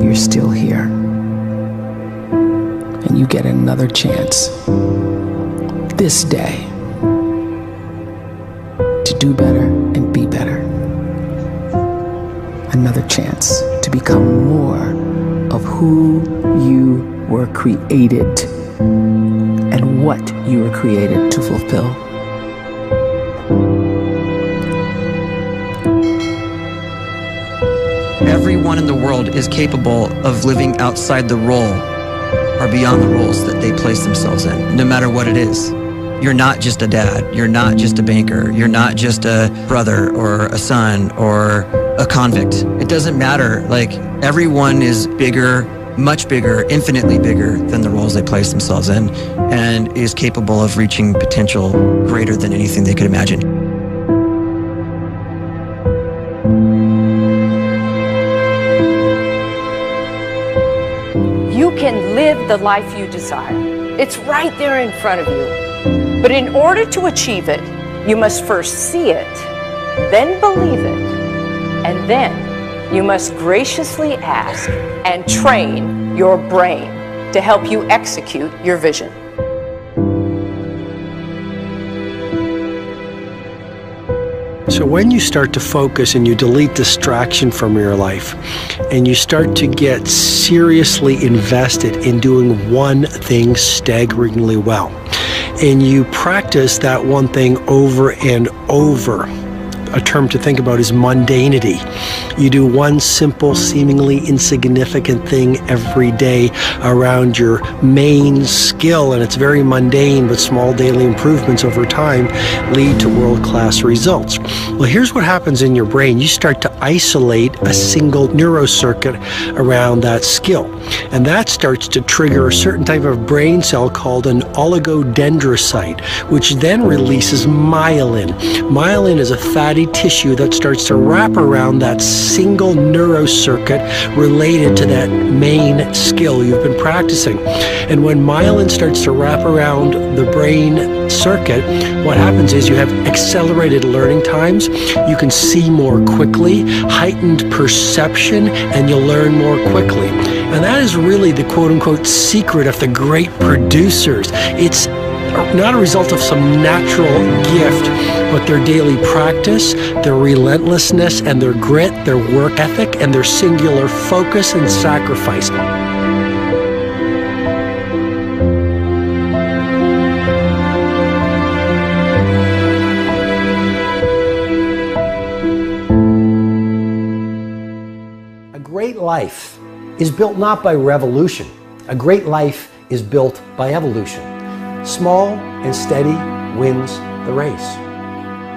you're still here. And you get another chance this day to do better and be better. Another chance to become more of who you were created and what you were created to fulfill. Everyone in the world is capable of living outside the role or beyond the roles that they place themselves in, no matter what it is. You're not just a dad, you're not just a banker, you're not just a brother or a son or a convict. It doesn't matter. Like, everyone is bigger, much bigger, infinitely bigger than the roles they place themselves in, and is capable of reaching potential greater than anything they could imagine. You can live the life you desire. It's right there in front of you. But in order to achieve it, you must first see it, then believe it, and then you must graciously ask and train your brain to help you execute your vision. So when you start to focus and you delete distraction from your life, and you start to get seriously invested in doing one thing staggeringly well, and you practice that one thing over and over, a term to think about is mundanity. You do one simple, seemingly insignificant thing every day around your main skill, and it's very mundane, but small daily improvements over time lead to world-class results. Well, here's what happens in your brain. You start to isolate a single neurocircuit around that skill, and that starts to trigger a certain type of brain cell called an oligodendrocyte, which then releases myelin. Myelin is a fatty tissue that starts to wrap around that single neurocircuit related to that main skill you've been practicing. And when myelin starts to wrap around the brain circuit, what happens is you have accelerated learning times, you can see more quickly, heightened perception, and you'll learn more quickly. And that is really the quote-unquote secret of the great producers. It's not a result of some natural gift, but their daily practice, their relentlessness and their grit, their work ethic, and their singular focus and sacrifice. A great life is built not by revolution. A great life is built by evolution. Small and steady wins the race.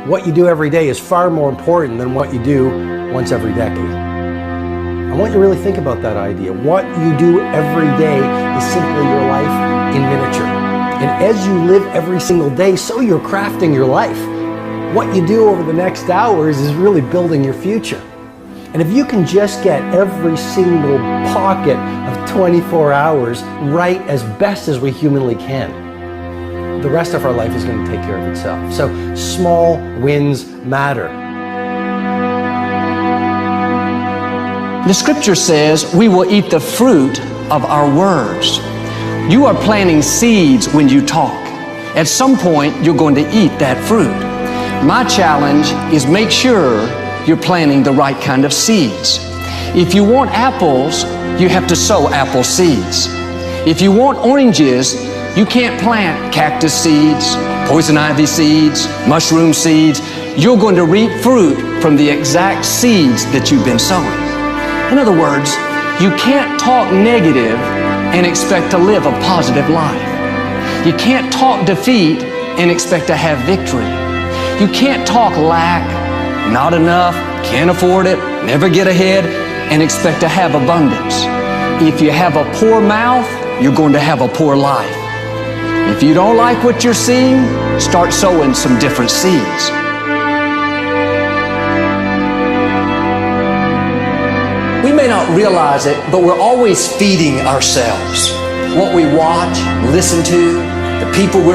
What you do every day is far more important than what you do once every decade. I want you to really think about that idea. What you do every day is simply your life in miniature. And as you live every single day, so you're crafting your life. What you do over the next hours is really building your future. And if you can just get every single pocket of 24 hours right as best as we humanly can, the rest of our life is going to take care of itself. So small wins matter. The scripture says we will eat the fruit of our words. You are planting seeds when you talk. At some point, you're going to eat that fruit. My challenge is make sure you're planting the right kind of seeds. If you want apples, you have to sow apple seeds. If you want oranges, you can't plant cactus seeds, poison ivy seeds, mushroom seeds. You're going to reap fruit from the exact seeds that you've been sowing. In other words, you can't talk negative and expect to live a positive life. You can't talk defeat and expect to have victory. You can't talk lack, not enough, can't afford it, never get ahead, and expect to have abundance. If you have a poor mouth, you're going to have a poor life. If you don't like what you're seeing, start sowing some different seeds. We may not realize it, but we're always feeding ourselves. What we watch, listen to, the people we're